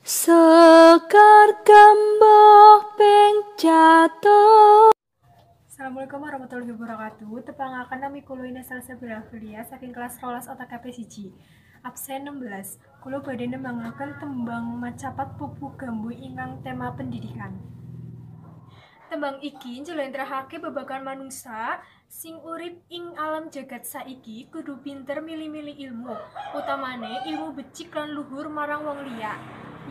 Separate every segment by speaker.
Speaker 1: Sekar kembang ping jatuh.
Speaker 2: Assalamualaikum warahmatullahi wabarakatuh. Tepangaken nami kula Ines Salsabila Filia saking kelas 12 OTKP 1. Absen 16. Kula badhe nembangaken tembang macapat pupu gambu ingkang tema pendidikan. Tembang iki njlentrehake babagan manungsa sing urip ing alam jagat saiki kudu pinter milih-milih ilmu, utamane ilmu becik lan luhur marang wong liya.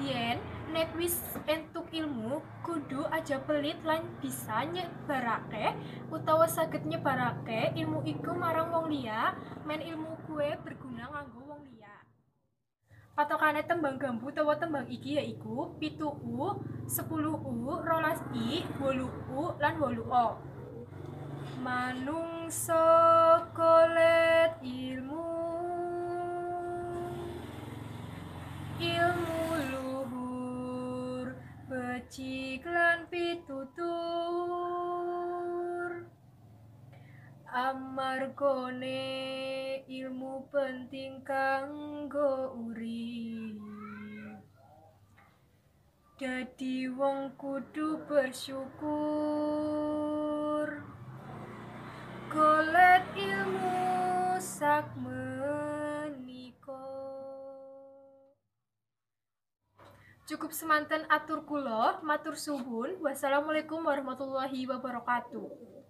Speaker 2: Yen nek wis entuk ilmu kudu aja pelit lan bisa nyebarake utawa saged nyebarake ilmu iku marang wong liya, men ilmu kuwe berguna nganggo wong liya. Patokane tembang gambu utawa tembang iki yaiku 7U, 10U, 12I, 8U lan 8O. Manungsa golek ilmu luhur, becik lan pitutur. Amargane ilmu penting kanggo urip. Dadi wong kudu bersyukur. Golek ilmu sak menika. Cukup semanten atur kula, matur suwun. Wassalamualaikum warahmatullahi wabarakatuh.